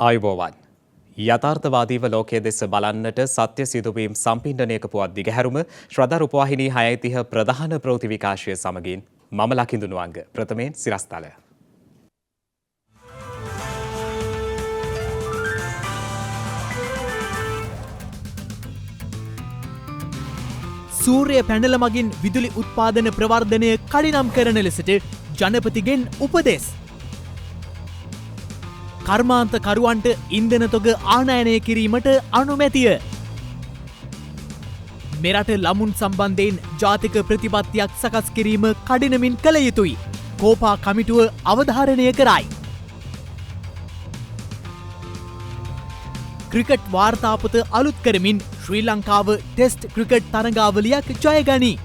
ආයුබෝවන්. යථාර්ථවාදීව ලෝකයේ දෙස බලන්නට සත්‍ය සිදුවීම් සම්පින්ඩනයක පුවත් දිගහැරුම ශ්‍රද්ධා රූපවාහිනී 6:30 ප්‍රධාන ප්‍රවෘත්ති විකාශය සමගින් මම ලකිඳු නුවංග ප්‍රථමයෙන් සිරස්තල. සූර්ය පැනල මගින් විදුලි උත්පාදන ප්‍රවර්ධනය කඩිනම් කරන ලෙසට ජනපතිගෙන් උපදෙස්. කර්මාන්තකරුවන්ට ඉන්ධන තොග ආනයනය කිරීමට අනුමැතිය. මෙරට ළමුන් සම්බන්ධයෙන් ජාතික ප්‍රතිපත්තියක් සකස් කිරීම කඩිනමින් කළ යුතුයි. කෝපා කමිටුව අවධාරණය කරයි. ක්‍රිකට් වාර්තාපත අලුත් කරමින් ශ්‍රී ලංකාව ටෙස්ට් ක්‍රිකට් තරගාවලියක් ජයගනී.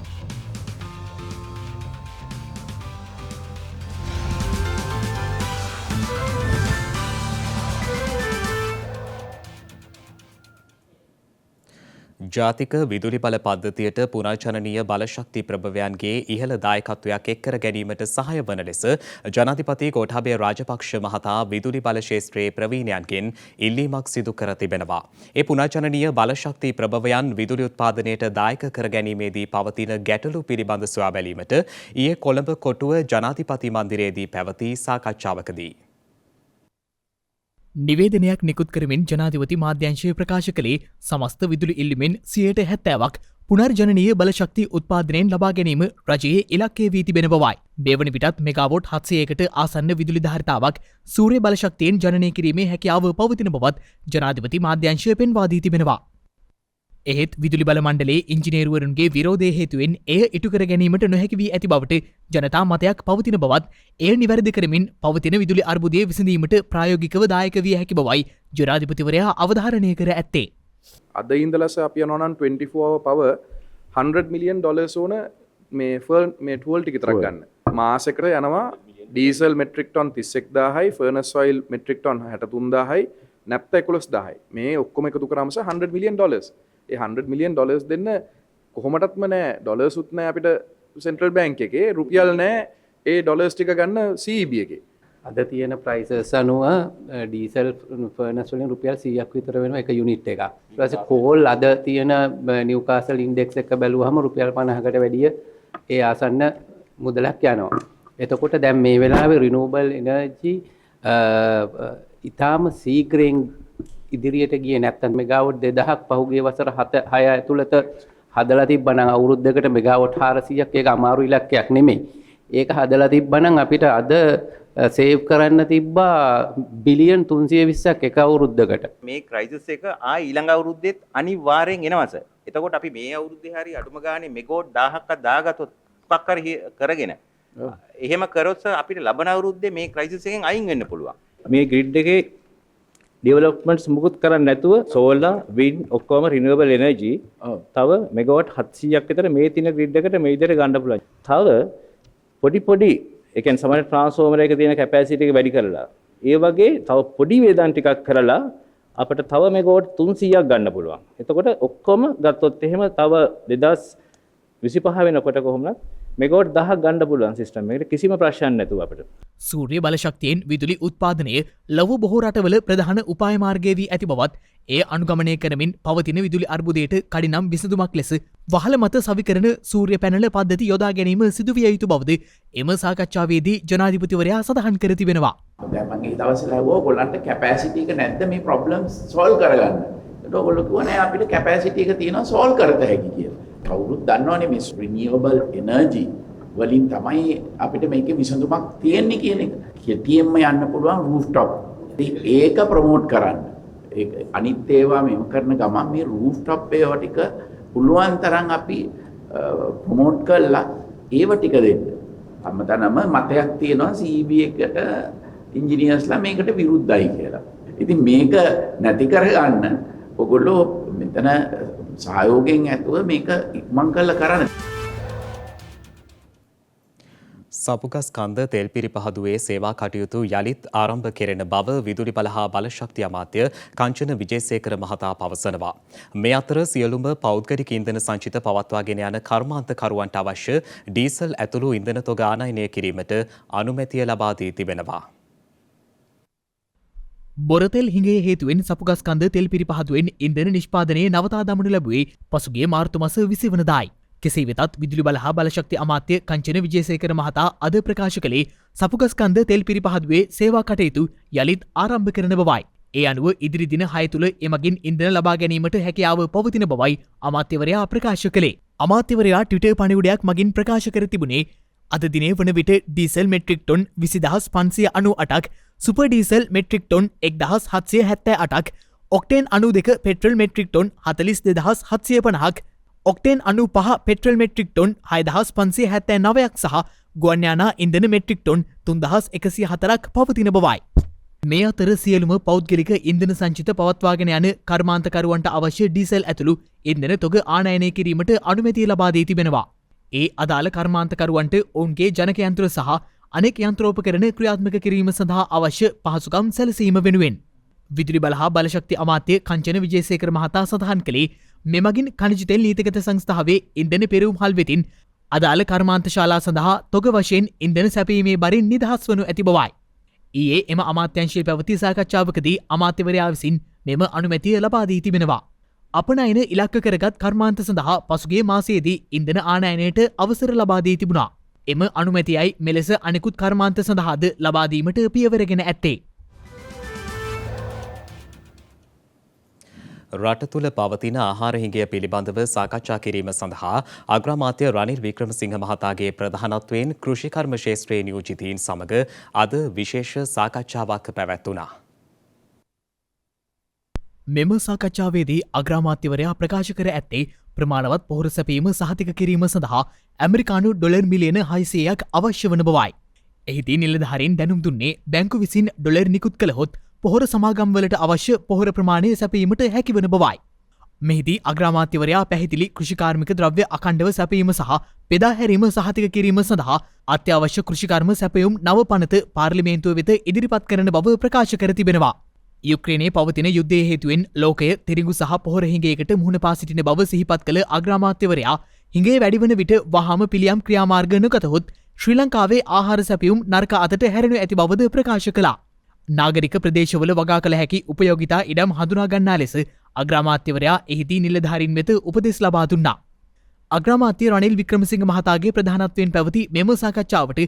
ජාතික විදුලි බල පද්ධතියට පුනර්ජනනීය බලශක්ති ප්‍රභවයන්ගේ ඉහළ දායකත්වයක් එක්කර ගැනීමට සහාය වන ලෙස ජනාධිපති ගෝඨාභය රාජපක්ෂ මහතා විදුලි බල ක්ෂේත්‍රයේ ප්‍රවීණයන්ගෙන් ඉල්ලීමක් සිදු කර තිබෙනවා. ඒ පුනර්ජනනීය බලශක්ති ප්‍රභවයන් විදුලි උත්පාදනයට දායක කර ගැනීමේදී පවතින ගැටලු පිළිබඳ සොයා බැලීමට ඊයේ කොළඹ කොටුව ජනාධිපති මන්දිරයේදී පැවති සාකච්ඡාවකදී නිවේදනයක් නිකුත් කරමින් ජනාධිපති මාධ්‍යංශය ප්‍රකාශ කළේ සමස්ත විදුලි ඉල්ලීමෙන් 70% පුනර්ජනනීය බලශක්ති උත්පාදනයෙන් ලබා ගැනීම රජයේ ඉලක්කය වී තිබෙන බවයි. මේ වන විටත් මෙගාවොට් 700කට ආසන්න විදුලි ධාරිතාවක් සූර්ය බලශක්තියෙන් ජනනය කිරීමේ හැකියාව පවතින බවත් ජනාධිපති මාධ්‍යංශය පෙන්වා දී තිබෙනවා. එහෙත් විදුලි බල මණ්ඩලයේ ඉංජිනේරුවරුන්ගේ විරෝධය හේතුවෙන් එය ඉටු කර ගැනීමට නොහැකි වී ඇති බවට ජනතා මතයක් පවතින බවත් එය නිවැරදි කරමින් පවතින විදුලි අර්බුදය විසඳීමට ප්‍රායෝගිකව දායක විය හැකි බවයි ජනාධිපතිවරයා අවධාරණය කර ඇත්තේ. අද ඉඳලා අපි යනවා නම් 24 hour power $100 million ඕන මේ ටූල් ටික විතරක් ගන්න. මාසෙකට යනවා ඩීසල් මෙට්‍රික් ටන් 31000යි, ෆර්නස් ඔයිල් මෙට්‍රික් ටන් 63000යි, නැප්තා 11000යි. මේ ඔක්කොම එකතු කරාම $100 million. ඒ $100 million දෙන්න කොහොමටත්ම නෑ. ඩොලර්ස් උත් නෑ අපිට සෙන්ට්‍රල් බැංක් එකේ, රුපියල් නෑ ඒ ඩොලර්ස් ටික ගන්න CEB එකේ. අද තියෙන ප්‍රයිසස් අනුව ඩීසල් ෆර්නස් වලින් රුපියල් 100ක් විතර වෙනවා එක යුනිට් එකක්. ඊට පස්සේ කෝල් අද තියෙන නිව්කාසල් ඉන්ඩෙක්ස් එක බැලුවහම රුපියල් 50කට වැඩිය ඒ ආසන්න මුදලක් යනවා. එතකොට දැන් මේ වෙලාවේ රිනියුබල් එනර්ජි ඊටාම සීක්‍රෙන් ඉදිරියට ගියේ නැත්තම් මෙගාවොට් 2000ක් පහුගිය වසර 6 ඇතුළත හදලා තිබ්බනම් අවුරුද්දකට මෙගාවොට් 400ක් ඒක අමාරු ඉලක්කයක් නෙමෙයි. ඒක හදලා තිබ්බනම් අපිට අද සේව් කරන්න තිබ්බා බිලියන් 320ක් එක අවුරුද්දකට. මේ ක්‍රයිසිස් එක ඊළඟ අවුරුද්දෙත් අනිවාර්යෙන් එනවා සර්. එතකොට අපි මේ අවුරුද්දේ හරි අඩුම ගානේ මෙගාවොට් 1000ක් දාගත්තොත් මොකක් හරි කරගෙන එහෙම කරොත් අපිට ලබන අවුරුද්දේ මේ ක්‍රයිසිස් එකෙන් අයින් වෙන්න පුළුවන්. මේ ග්‍රිඩ් එකේ ඩෙවලොප්මන්ට්ස් මුකුත් කරන්නේ නැතුව සෝලාර්, වින්ඩ් ඔක්කොම රිනියුවබල් එනර්ජි තව මෙගාවොට් 700ක් විතර මේ තින ග්‍රිඩ් එකට මේ විදිහට ගන්න පුළුවන්. තව පොඩි ඒ කියන්නේ සමහර ට්‍රාන්ස්ෆෝමර් එකේ තියෙන කැපැසිටි එක වැඩි කරලා ඒ වගේ තව පොඩි වේදන් ටිකක් කරලා අපිට තව මෙගාවොට් 300ක් ගන්න පුළුවන්. එතකොට ඔක්කොම ගත්තොත් එහෙම තව 2025 වෙනකොට කොහොමද මෙගාවොට් 1000ක් ගන්න පුළුවන් සිස්ටම් එකට කිසිම ප්‍රශ්නයක් නැතුව අපිට. සූර්ය බලශක්තියෙන් විදුලි උත්පාදනය ලොව බොහෝ රටවල ප්‍රධාන උපාය මාර්ගය වී ඇති බවත් එය අනුගමනය කරමින් පවතින විදුලි අර්බුදයට කඩිනම් විසඳුමක් ලෙස වහල මත සවිකරන සූර්ය පැනල පද්ධති යොදා ගැනීම සිදු විය යුතු බවද එම සාකච්ඡාවේදී ජනාධිපතිවරයා සඳහන් කර තිබෙනවා. දැන් මම ඒ දවස්වල ඇහුවා ඔයගොල්ලන්ට කැපැසිටි එක නැද්ද මේ ප්‍රොබ්ලම්ස් සෝල්ව් කරගන්න. ඒකට ඔයගොල්ලෝ කිව්වා නෑ අපිට කැපැසිටි එක තියෙනවා සෝල්ව් කරත හැකි කියලා. කවුරුත් දන්නවනේ මේ රිනියුවබල් එනර්ජි වලින් තමයි අපිට මේකේ විසඳුමක් තියෙන්නේ කියන එක. කෙටියෙන්ම යන්න පුළුවන් රූෆ්ටොප්. ඒක ප්‍රොමෝට් කරන්න. ඒක අනිත් ඒවා මෙහෙම කරන ගමන් මේ රූෆ්ටොප් ඒවා ටික පුළුවන් තරම් අපි ප්‍රොමෝට් කළා ඒව ටික දෙන්න. අමතනම මතයක් තියෙනවා CEB එකට ඉන්ජිනියර්ස්ලා මේකට විරුද්ධයි කියලා. ඉතින් මේක නැති කරගන්න ඔයගොල්ලෝ මෙතන සහයෝගයෙන් ඇතුව මේක ඉක්මන් කරලා කරන්න. සපුගස් කන්ද තෙල්පිරි පහදුවේ සේවා කටයුතු යළිත් ආරම්භ කෙරෙන බව විදුලි බල හා බලශක්ති අමාත්‍ය කංචන විජේසේකර මහතා පවසනවා. මේ අතර සියලුම පෞද්ගලික ඉන්ධන සංචිත පවත්වාගෙන යන කර්මාන්තකරුවන්ට අවශ්‍ය ඩීසල් ඇතුළු ඉන්ධන තොග ආනයනය කිරීමට අනුමැතිය ලබා දී තිබෙනවා. බොරතෙල් හිඟේ හේතුවෙන් සපුගස්කන්ද තෙල් පිරිපහදුවෙන් ඉන්ධන නිෂ්පාදනය නවතා දමනු ලැබුවේ පසුගිය මාර්තු මස 20 වනදායි. කෙසේ වෙතත් විදුලි බල හා බලශක්ති අමාත්‍ය කංචන විජේසේකර මහතා අද ප්‍රකාශ කළේ සපුගස්කන්ද තෙල් පිරිපහදුවේ සේවා කටයුතු යළිත් ආරම්භ කරන බවයි. ඒ අනුව ඉදිරි දින 6 තුළ එමගින් ඉන්ධන ලබා ගැනීමට හැකියාව පවතින බවයි අමාත්‍යවරයා ප්‍රකාශ කළේ. අමාත්‍යවරයා ට්විටර් පණිවුඩයක් මගින් ප්‍රකාශ කර තිබුණේ අද දිනේ වන විට ඩීසල් මෙට්‍රික් ටොන් 20598ක්, සුපර් ඩීසල් මෙට්‍රික් ටොන් 1778ක්, ඔක්ටේන් 92 පෙට්‍රල් මෙට්‍රික් ටොන් 42750ක්, ඔක්ටේන් 95 පෙට්‍රල් මෙට්‍රික් ටොන් 6579ක් සහ ගුවන් යානා ඉන්ධන මෙට්‍රික් ටොන් 3104ක් පවතින බවයි. මේ අතර සියලුම පෞද්ගලික ඉන්ධන සංචිත පවත්වාගෙන යන කර්මාන්තකරුවන්ට අවශ්‍ය ඩීසල් ඇතුළු ඉන්ධන තොග ආනයනය කිරීමට අනුමැතිය ලබා දී තිබෙනවා. ඒ අදාළ කර්මාන්තකරුවන්ට ඔවුන්ගේ ජනක යන්ත්‍ර සහ අනෙක් යන්ත්‍රෝපකරණ ක්‍රියාත්මක කිරීම සඳහා අවශ්‍ය පහසුකම් සැලසීම වෙනුවෙන් විදුලි බල හා බලශක්ති අමාත්‍ය කංචන විජේසේකර මහතා සඳහන් කළේ මෙමගින් ඛනිජ තෙල් නීතිගත සංස්ථාවේ ඉන්ධන පෙරවුම් හල් වෙතින් අදාළ කර්මාන්ත ශාලා සඳහා තොග වශයෙන් ඉන්ධන සැපීමේ බරින් නිදහස් වනු ඇති බවයි. ඊයේ එම අමාත්‍යංශයේ පැවති සාකච්ඡාවකදී අමාත්‍යවරයා විසින් මෙම අනුමැතිය ලබා දී තිබෙනවා. අපනයන ඉලක්ක කරගත් කර්මාන්ත සඳහා පසුගිය මාසයේදී ඉන්ධන ආනයනයට අවසර ලබා දී තිබුණා. එම අනුමැතියයි මෙලෙස අනෙකුත් කර්මාන්ත සඳහාද ලබා දීමට පියවරගෙන ඇත්තේ. රට තුළ පවතින ආහාර හිඟය පිළිබඳව සාකච්ඡා කිරීම සඳහා අග්‍රාමාත්‍ය රනිල් වික්‍රමසිංහ මහතාගේ ප්‍රධානත්වයෙන් කෘෂිකර්ම ක්ෂේත්‍රයේ නියෝජිතයින් සමග අද විශේෂ සාකච්ඡාවක් පැවැත්වුණා. මෙම සාකච්ඡාවේදී අග්‍රාමාත්‍යවරයා ප්‍රකාශ කර ඇත්තේ ප්‍රමාණවත් පොහොර සැපීම සහතික කිරීම සඳහා ඇමරිකානු ඩොලර් මිලියන 600ක් අවශ්‍ය වන බවයි. එහිදී නිලධාරීන් දැනුම් දුන්නේ බැංකු විසින් ඩොලර් නිකුත් කළහොත් පොහොර සමාගම්වලට අවශ්‍ය පොහොර ප්‍රමාණය සැපීමට හැකිවන බවයි. මෙහිදී අග්‍රාමාත්‍යවරයා පැහැදිලි කෘෂිකාර්මික ද්‍රව්‍ය අඛණ්ඩව සැපීම සහ බෙදා හැරීම සහතික කිරීම සඳහා අත්‍යවශ්‍ය කෘෂිකර්ම සැපයුම් නව පනත පාර්ලිමේන්තුව වෙත ඉදිරිපත් කරන බව ප්‍රකාශ කර තිබෙනවා. යුක්‍රේනයේ පවතින යුද්ධය හේතුවෙන් ලෝකය තිරිඟු සහ පොහොර හිඟයකට මුහුණ පා සිටින බව සිහිපත් කළ අග්‍රාමාත්‍යවරයා හිඟේ වැඩිවන විට වහාම පිළියම් ක්‍රියාමාර්ග නොගතහොත් ශ්‍රී ලංකාවේ ආහාර සැපයුම් නරක අතට හැරෙනු ඇති බවද ප්‍රකාශ කළා. නාගරික ප්‍රදේශවල වගා කළ හැකි උපයෝගිතා ඉඩම් හඳුනා ගන්නා ලෙස අග්‍රාමාත්‍යවරයා එහිදී නිලධාරීන් වෙත උපදෙස් ලබා දුන්නා. අග්‍රාමාත්‍ය රනිල් වික්‍රමසිංහ මහතාගේ ප්‍රධානත්වයෙන් පැවති මෙම සාකච්ඡාවට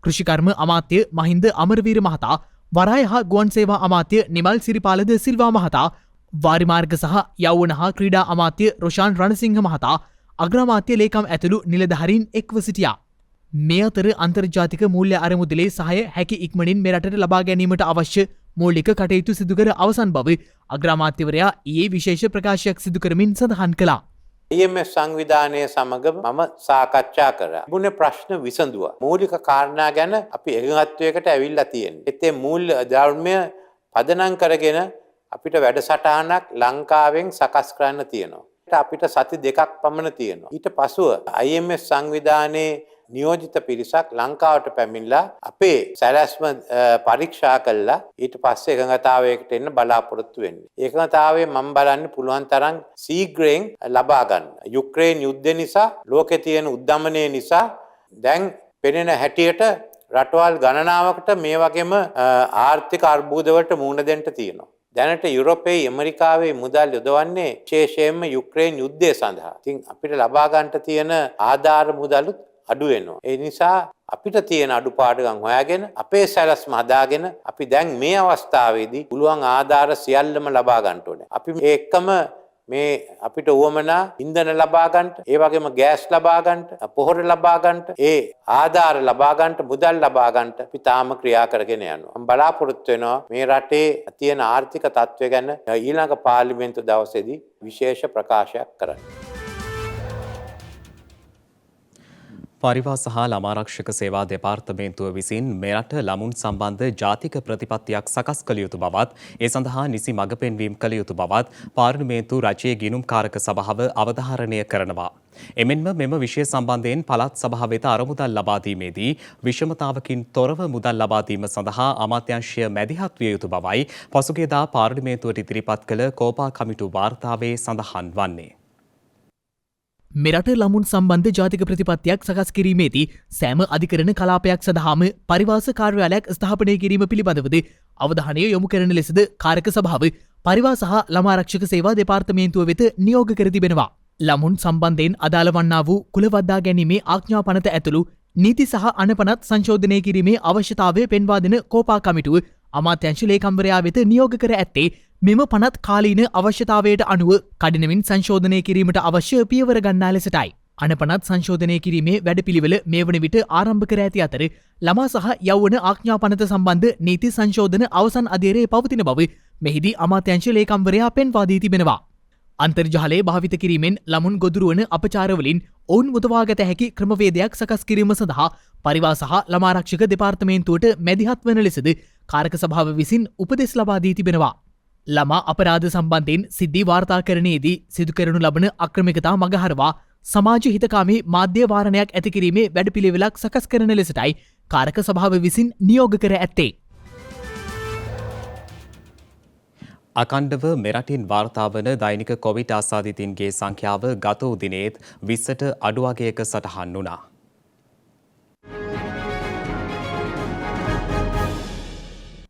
කෘෂිකර්ම අමාත්‍ය මහින්ද අමරවීර මහතා, වරාය හා ගුවන් සේවා අමාත්‍ය නිමල් සිරිපාලද සිල්වා මහතා, වාරිමාර්ග සහ යෞවන හා ක්‍රීඩා අමාත්‍ය රොෂාන් රණසිංහ මහතා, අග්‍රාමාත්‍ය ලේකම් ඇතුළු නිලධාරීන් එක්ව සිටියා. මේ අතර අන්තර්ජාතික මූල්‍ය අරමුදලේ සහාය හැකි ඉක්මනින් මෙරටට ලබා ගැනීමට අවශ්‍ය මූලික කටයුතු සිදුකර අවසන් බව අග්‍රාමාත්‍යවරයා ඊයේ විශේෂ ප්‍රකාශයක් සිදු කරමින් සඳහන් කළා. IMF සංවිධානය සමග මම සාකච්ඡා කරා. තිබුණේ ප්‍රශ්න විසඳුවා. මූලික කාරණා ගැන අපි එකඟත්වයකට ඇවිල්ලා තියෙනවා. ඒතේ මූල්‍ය ධර්මය පදනම් කරගෙන අපිට වැඩසටහනක් ලංකාවෙන් සකස් කරන්න තියෙනවා. අපිට සති 2ක් පමණ තියෙනවා. ඊට පසුව IMF සංවිධානයේ නියෝජිත පිරිසක් ලංකාවට පැමිණලා අපේ සැලැස්ම පරීක්ෂා කළා. ඊට පස්සේ එකඟතාවයකට එන්න බලාපොරොත්තු වෙන්නේ. ඒකඟතාවය මම බලන්නේ පුළුවන් තරම් ශීඝ්‍රයෙන් ලබා ගන්න. යුක්‍රේන් යුද්ධය නිසා ලෝකේ තියෙන උද්දමනය නිසා දැන් පෙනෙන හැටියට රටවල් ගණනාවකට මේ වගේම ආර්ථික අර්බුද වලට මුහුණ දෙන්න තියෙනවා. දැනට යුරෝපයේ ඇමරිකාවේ මුදල් යොදවන්නේ විශේෂයෙන්ම යුක්‍රේන් යුද්ධය සඳහා. ඉතින් අපිට ලබා ගන්නට තියෙන ආධාර මුදලුත් අඩු වෙනවා. ඒ නිසා අපිට තියෙන අඩුපාඩුකම් හොයාගෙන අපේ සැලැස්ම හදාගෙන අපි දැන් මේ අවස්ථාවේදී පුළුවන් ආධාර සියල්ලම ලබා ගන්න ඕනේ. අපි ඒකම මේ අපිට උවමනා ඉන්ධන ලබා ගන්නට, ඒ වගේම ගෑස් ලබා ගන්නට, පොහොර ලබා ගන්නට, ඒ ආධාර ලබා ගන්නට, මුදල් ලබා ගන්නට අපි තාම ක්‍රියා කරගෙන යනවා. මම බලාපොරොත්තු වෙනවා මේ රටේ තියෙන ආර්ථික තත්ත්වය ගැන ඊළඟ පාර්ලිමේන්තු දවසේදී විශේෂ ප්‍රකාශයක් කරන්න. පරිවා සහ ළමාරක්ෂක සේවා දෙපාර්තමේන්තුව විසින් මෙරට ළමුන් සම්බන්ධ ජාතික ප්‍රතිපත්තියක් සකස් කළ යුතු බවත්, ඒ සඳහා නිසි මඟ පෙන්වීම් කළ යුතු බවත් පාර්ලිමේන්තු රජයේ ගිණුම්කාරක සභාව අවධාරණය කරනවා. එමෙන්ම මෙම විෂය සම්බන්ධයෙන් පළාත් සභාව වෙත අරමුදල් ලබා දීමේදී විෂමතාවකින් තොරව මුදල් ලබා දීම සඳහා අමාත්‍යාංශය මැදිහත් විය යුතු බවයි පසුගියදා පාර්ලිමේන්තුවට ඉදිරිපත් කළ කෝපා කමිටු වාර්තාවේ සඳහන් වන්නේ. මෙරට ළමුන් සම්බන්ධ ජාතික ප්‍රතිපත්තියක් සකස් කිරීමේදී සෑම අධිකරණ කලාපයක් සඳහාම පරිවාස කාර්යාලයක් ස්ථාපනය කිරීම පිළිබඳවද අවධානය යොමු කරන ලෙසද කාරක සභාව පරිවා සහ ළමාරක්ෂක සේවා දෙපාර්තමේන්තුව වෙත නියෝග කර තිබෙනවා. ළමුන් සම්බන්ධයෙන් අදාළ වන්නා වූ කුලවද්දා ගැනීමේ ආඥා පනත ඇතුළු නීති සහ අනපනත් සංශෝධනය කිරීමේ අවශ්‍යතාවය පෙන්වා දෙන කෝපා කමිටුව අමාත්‍යංශ ලේකම්වරයා වෙත නියෝග කර ඇත්තේ මෙම පනත් කාලීන අවශ්‍යතාවයට අනුව කඩිනමින් සංශෝධනය කිරීමට අවශ්‍ය පියවර ගන්නා ලෙසටයි. අනපනත් සංශෝධනය කිරීමේ වැඩපිළිවෙල මේ වන විට ආරම්භ කර ඇති අතර ළමා සහ යෞවන ආඥා පනත සම්බන්ධ නීති සංශෝධන අවසන් අධීරයේ පවතින බව මෙහිදී අමාත්‍යංශ ලේකම්වරයා පෙන්වා දී තිබෙනවා. අන්තර්ජාලය භාවිත කිරීමෙන් ළමුන් ගොදුරුවන අපචාරවලින් ඔවුන් මුදවාගත හැකි ක්‍රමවේදයක් සකස් කිරීම සඳහා පරිවා සහ ළමාරක්ෂක දෙපාර්තමේන්තුවට මැදිහත් වන ලෙසද කාරක සභාව විසින් උපදෙස් ලබා දී තිබෙනවා. ළමා අපරාධ සම්බන්ධයෙන් සිද්ධි වාර්තාකරණයේදී සිදු කරනු ලබන අක්‍රමිකතා මගහරවා සමාජ හිතකාමී මාධ්‍ය වාරණයක් ඇති කිරීමේ වැඩපිළිවෙලක් සකස් කරන ලෙසටයි කාරක සභාව විසින් නියෝග කර ඇත්තේ. අකණ්ඩව මෙරටින් වාර්තා වන දෛනික කොවිඩ් ආසාදිතින්ගේ සංඛ්‍යාව ගත වූ දිනේත් 20ට අඩු වගයක සටහන් වුණා.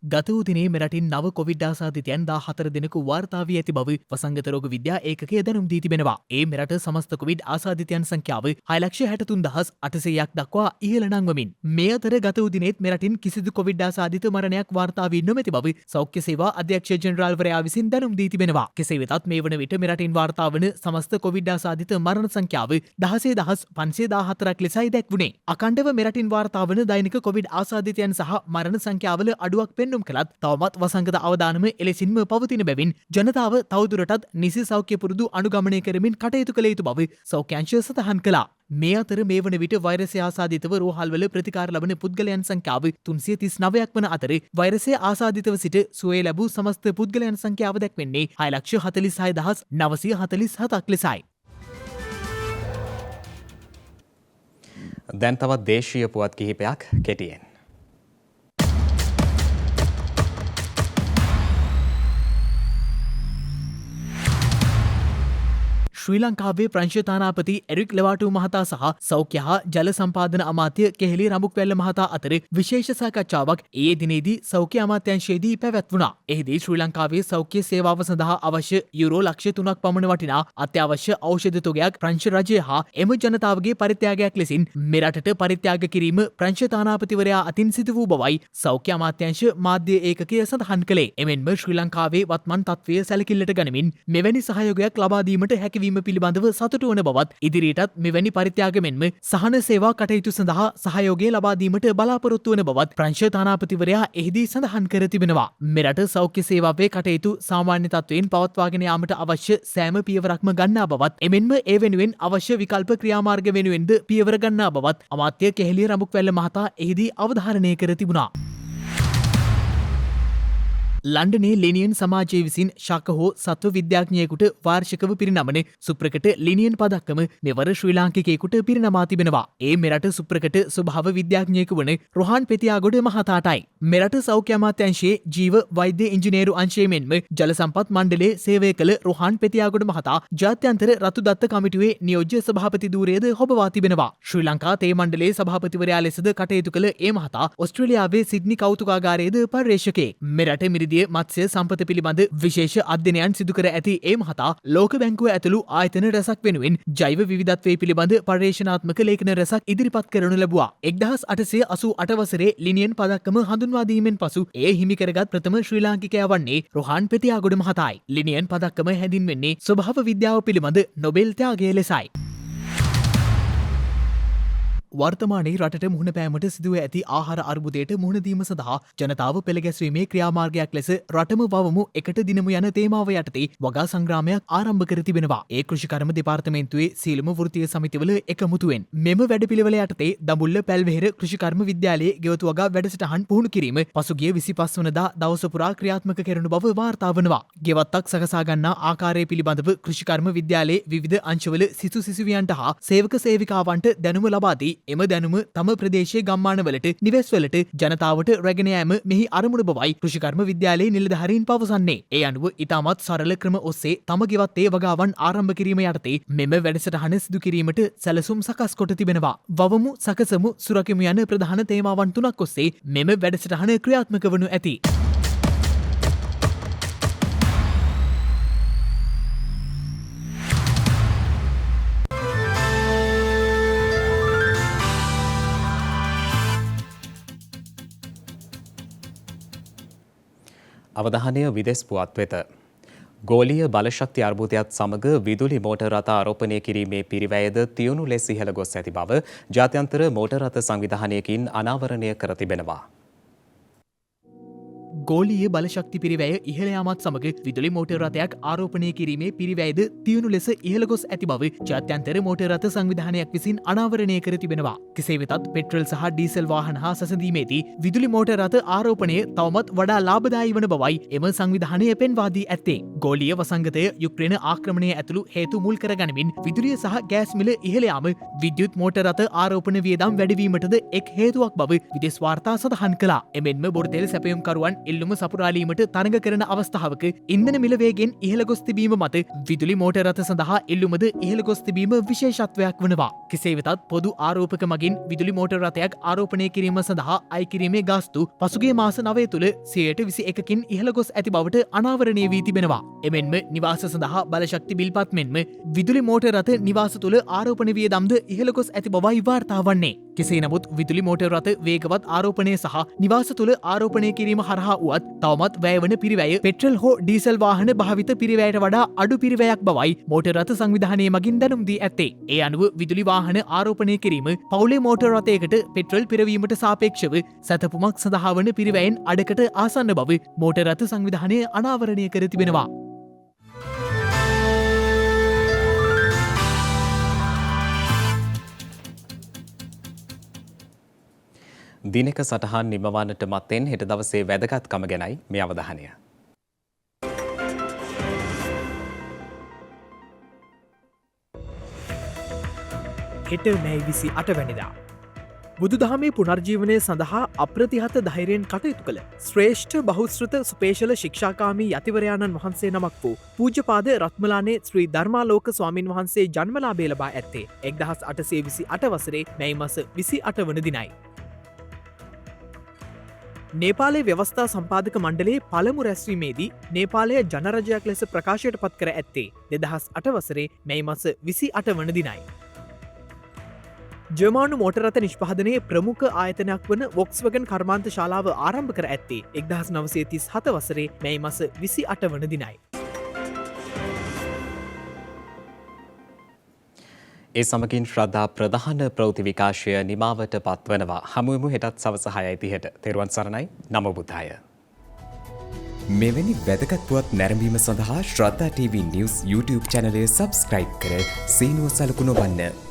ගත වූ දිනේ මෙරටින් නව කොවිඩ් ආසාදිතයන් 14 දෙනෙකු වාර්තා වී ඇති බව වසංගත රෝග විද්‍යා ඒකකය දැනුම් දී තිබෙනවා. ඒ මෙරට සමස්ත කොවිඩ් ආසාදිතයන් සංඛ්‍යාව 6,63,800ක් දක්වා ඉහළ නංවමින් මේ අතර ගත වූ දිනේත් මෙරටින් කිසිදු කොවිඩ් ආසාදිත මරණයක් වාර්තා වී නොමැති බව සෞඛ්‍ය සේවා අධ්‍යක්ෂ ජෙනරාල්වරයා විසින් දැනුම් දී තිබෙනවා. කෙසේ වෙතත් මේ වන විට මෙරටින් වාර්තා වන සමස්ත කොවිඩ් ආසාදිත මරණ සංඛ්‍යාව 16,514ක් ලෙසයි දැක්වුණේ. අකණ්ඩව මෙරටින් වාර්තා වන දෛනික කොවිඩ් ආසාදිතයන් සහ මරණ සංඛ්‍යාවල අඩුවක් කළත් තවමත් වසංගත අවදානම එලෙසින්ම පවතින බැවින් ජනතාව තවදුරටත් නිසි සෞඛ්‍ය පුරුදු අනුගමනය කරමින් කටයුතු කළ යුතු බව සෞඛ්‍යංශය සඳහන් කළා. මේ අතර මේ වන විට වෛරසය ආසාදිතව රෝහල්වල ප්‍රතිකාර ලබන පුද්ගලයන් සංඛ්‍යාව 339ක් වන අතර වෛරසය ආසාදිතව සිට සුවය ලැබූ සමස්ත පුද්ගලයන් සංඛ්‍යාව දැක්වෙන්නේ 6,46,947ක් ලෙසයි. දැන් තවත් දේශීය පුවත් කිහිපයක් කෙටියෙන්. ශ්‍රී ලංකාවේ ප්‍රංශතානාපති එරික් ලෙවාටු මහතා සහ සෞඛ්‍ය හා ජල සම්පාදන අමාත්‍ය කෙහෙලි රඹුක්වැල්ල මහතා අතර විශේෂ සාකච්ඡාවක් ඒ දිනේදී සෞඛ්‍ය අමාත්‍යංශයේදී පැවැත්වුණා. එහිදී ශ්‍රී ලංකාවේ සෞඛ්‍ය සේවාව සඳහා අවශ්‍ය යුරෝ ලක්ෂ 3ක් පමණ වටිනා අත්‍යවශ්‍ය ඖෂධ තොගයක් ප්‍රංශ රජය හා එම ජනතාවගේ පරිත්‍යාගයක් ලෙසින් මෙරටට පරිත්‍යාග කිරීම ප්‍රංශතානාපතිවරයා අතින් සිදු වූ බවයි සෞඛ්‍ය අමාත්‍යංශ මාධ්‍ය ඒකකය සඳහන් කළේ. එමෙන්ම ශ්‍රී ලංකාවේ වත්මන් තත්ත්වය සැලකිල්ලට ගනිමින් මෙවැනි සහයෝගයක් ලබා දීමට හැකිවීම පිළිබඳව සතුටු වන බවත් ඉදිරියටත් මෙවැනි පරිත්‍යාග මෙන්ම සහන සේවා කටයුතු සඳහා සහයෝගය ලබා දීමට බලාපොරොත්තු වන බවත් ප්‍රංශතානාපතිවරයා එහිදී සඳහන් කර තිබෙනවා. මෙරට සෞඛ්‍ය සේවාවේ කටයුතු සාමාන්‍ය තත්ත්වයෙන් පවත්වාගෙන යාමට අවශ්‍ය සෑම පියවරක්ම ගන්නා බවත් එමෙන්ම ඒ වෙනුවෙන් අවශ්‍ය විකල්ප ක්‍රියාමාර්ග වෙනුවෙන්ද පියවර ගන්නා බවත් අමාත්‍ය කෙහෙලිය රඹුක්වැල්ල මහතා එහිදී අවධාරණය කර තිබුණා. ලන්ඩනේ ලිනියන් සමාජය විසින් ශක හෝ සත්ව විද්‍යාඥයෙකුට වාර්ෂිකව පිරිනමන සුප්‍රකට ලිනියන් පදක්කම මෙවර ශ්‍රී ලාංකිකයෙකුට පිරිනමා තිබෙනවා. ඒ මෙරට සුප්‍රකට ස්වභාව විද්‍යාඥයෙකු වන රොහාන් පෙතියාගොඩ මහතාටයි. මෙරට සෞඛ්‍ය අමාත්‍යංශයේ ජීව වෛද්‍ය ඉංජිනේරු අංශය මෙන්ම ජල සම්පත් මණ්ඩලයේ සේවය කළ රොහාන් පෙතියාගොඩ මහතා ජාත්‍යන්තර රතු දත්ත කමිටුවේ නියෝජ්‍ය සභාපති ධූරයද හොබවා තිබෙනවා. ශ්‍රී ලංකා තේ මණ්ඩලයේ සභාපතිවරයා ලෙසද කටයුතු කළ ඒ මහතා ඔස්ට්‍රේලියාවේ සිඩ්නි කෞතුකාගාරයේද පර්යේෂකයෙක්. මෙරට මිරිදිය මත්ස්‍ය සම්පත පිළිබඳ විශේෂ අධ්‍යයනයන් සිදු කර ඇති ඒ මහතා ලෝක බැංකුව ඇතුළු ආයතන රැසක් වෙනුවෙන් ජෛව විවිධත්වය පිළිබඳ පර්යේෂණාත්මක ලේඛන රැසක් ඉදිරිපත් කරනු ලැබුවා. 1888 වසරේ ලිනියන් පදක්කම හඳුන්වා දීමෙන් පසු එය හිමි කරගත් ප්‍රථම ශ්‍රී ලාංකිකයා වන්නේ රොහාන් පෙතියාගොඩ මහතායි. ලිනියන් පදක්කම හැඳින්වෙන්නේ ස්වභාව විද්‍යාව පිළිබඳ නොබෙල් ත්‍යාගය ලෙසයි. වර්තමානයේ රටට මුහුණ පෑමට සිදුව ඇති ආහාර අර්බුදයට මුහුණ දීම සඳහා ජනතාව පෙළගැස්වීමේ ක්‍රියාමාර්ගයක් ලෙස රටම වවමු එකට දිනමු යන තේමාව යටතේ වගා සංග්‍රාමයක් ආරම්භ කර තිබෙනවා. ඒ කෘෂිකර්ම දෙපාර්තමේන්තුවේ සීලම වෘත්තීය සමිතිවල එකමුතුවෙන් මෙම වැඩපිළිවෙල යටතේ දඹුල්ල පැල්වෙහෙර කෘෂිකර්ම විද්‍යාලයේ ගෙවතු වගා වැඩසටහන් පුහුණු කිරීම පසුගිය 25 වනදා දවස පුරා ක්‍රියාත්මක කරන බව වාර්තා වනවා. ගෙවත්තක් සකසා ගන්නා ආකාරය පිළිබඳව කෘෂිකර්ම විද්‍යාලයේ විවිධ අංශවල සිසු සිසුවියන්ට හා සේවක සේවිකාවන්ට දැනුම ලබා දී එම දැනුම තම ප්‍රදේශයේ ගම්මානවලට නිවෙස්වලට ජනතාවට රැගෙන යාම මෙහි අරමුණ බවයි කෘෂිකර්ම විද්‍යාලයේ නිලධාරීන් පවසන්නේ. ඒ අනුව ඉතාමත් සරල ක්‍රම ඔස්සේ තම ගෙවත්තේ වගාවන් ආරම්භ කිරීම යටතේ මෙම වැඩසටහන සිදු කිරීමට සැලසුම් සකස් කොට තිබෙනවා. වවමු සකසමු සුරකිමු යන ප්‍රධාන තේමාවන් 3ක් ඔස්සේ මෙම වැඩසටහන ක්‍රියාත්මක වනු ඇති. අවධානය විදෙස් පුවත් වෙත. ගෝලීය බලශක්ති අර්බුදයත් සමග විදුලි මෝටර් රථ ආරෝපණය කිරීමේ පිරිවැයද තියුණු ලෙස ඉහළ ගොස් ඇති බව ජාත්‍යන්තර මෝටර් රථ සංවිධානයකින් අනාවරණය කර තිබෙනවා. ගෝලීය බලශක්ති පිරිවැය ඉහළ යාමත් සමග විදුලි මෝටර් රථයක් ආරෝපණය කිරීමේ පිරිවැයද තියුණු ලෙස ඉහළ ගොස් ඇති බව ජාත්‍යන්තර මෝටර් රථ සංවිධානයක් විසින් අනාවරණය කර තිබෙනවා. කෙසේ වෙතත් පෙට්‍රල් සහ ඩීසල් වාහන හා සැසඳීමේදී විදුලි මෝටර් රථ ආරෝපණය තවමත් වඩා ලාභදායී වන බවයි එම සංවිධානය පෙන්වා දී ඇත්තේ. ගෝලීය වසංගතය යුක්‍රේන ආක්‍රමණය ඇතුළු හේතු මුල් කරගනිමින් විදුලිය සහ ගෑස් මිල ඉහළ යාම විද්‍යුත් මෝටර් රථ ආරෝපණ වියදම් වැඩිවීමටද එක් හේතුවක් බව විදෙස් වාර්තා සඳහන් කළා. එමෙන්ම බොරතෙල් සැපයුම්කරුවන් එල්ලුම සපුරාලීමට තරඟ කරන අවස්ථාවක ඉන්ධන මිල වේගෙන් ඉහළ ගොස් තිබීම මත විදුලි මෝටර් රථ සඳහා එල්ලුමද ඉහළ ගොස් තිබීම විශේෂත්වයක් වනවා. කෙසේ වෙතත් පොදු ආරෝපක මගින් විදුලි මෝටර් රථයක් ආරෝපණය කිරීම සඳහා අය කිරීමේ ගාස්තු පසුගිය මාස 9 තුළ 21%කින් ඉහළ ගොස් ඇති බවට අනාවරණය වී තිබෙනවා. එමෙන්ම නිවාස සඳහා බලශක්ති බිල්පත් මෙන්ම විදුලි මෝටර් රථ නිවාස තුළ ආරෝපණ වියදම්ද ඉහළ ගොස් ඇති බවයි වාර්තා වන්නේ. කෙසේ නමුත් විදුලි මෝටර් රථ වේගවත් ආරෝපණය සහ නිවාස තුළ ආරෝපණය කිරීම හරහා වුවත් තවමත් වැයවන පිරිවැය පෙට්‍රල් හෝ ඩීසල් වාහන භාවිත පිරිවැයට වඩා අඩු පිරිවැයක් බවයි මෝටර් රථ සංවිධානය මගින් දැනුම් දී ඇත්තේ. ඒ අනුව විදුලි වාහන ආරෝපණය කිරීම පවුලේ මෝටර් රථයකට පෙට්‍රල් පිරවීමට සාපේක්ෂව සැතපුමක් සඳහා වන පිරිවැයෙන් අඩකට ආසන්න බව මෝටර් රථ සංවිධානය අනාවරණය කර තිබෙනවා. දිනක සටහන් නිමවන්නට මත්තෙන් හෙට දවසේ වැදගත්කම ගැනයි මේ අවධානය. හෙට මැයි 28 වැනිදා බුදුදහමේ පුනර්ජීවනය සඳහා අප්‍රතිහත ධෛර්යයෙන් කටයුතු කළ ශ්‍රේෂ්ඨ බහුශ්‍රත සුපේශල ශික්ෂාකාමී යතිවරයාණන් වහන්සේ නමක් වූ පූජ්‍යපාද රත්මලානේ ශ්‍රී ධර්මාලෝක ස්වාමින් වහන්සේ ජන්මලාභය ලබා ඇත්තේ 1828 වසරේ මැයි මාස 28 වන දිනයි. නේපාලයේ ව්‍යවස්ථා සම්පාදක මණ්ඩලයේ පළමු රැස්වීමේදී නේපාලය ජනරජයක් ලෙස ප්‍රකාශයට පත් කර ඇත්තේ 2008 වසරේ මැයි මාස 28 වන දිනයි. ජර්මානු මෝටර් රථ නිෂ්පාදනයේ ප්‍රමුඛ ආයතනයක් වන වොක්ස්වගන් කර්මාන්ත ශාලාව ආරම්භ කර ඇත්තේ 1937 වසරේ මැයි මාස 28 වන දිනයි. ඒ සමගින් ශ්‍රද්ධා ප්‍රධාන ප්‍රවෘත්ති විකාශය නිමාවට පත්වනවා. හමුවෙමු හෙටත් සවස 6:30ට. තෙරුවන් සරණයි. නමෝ බුද්ධාය. මෙවැනි වැදගත් පුවත් නැරඹීම සඳහා ශ්‍රද්ධා TV News YouTube channel එක subscribe කර සීනුව සලකුණ වන්න.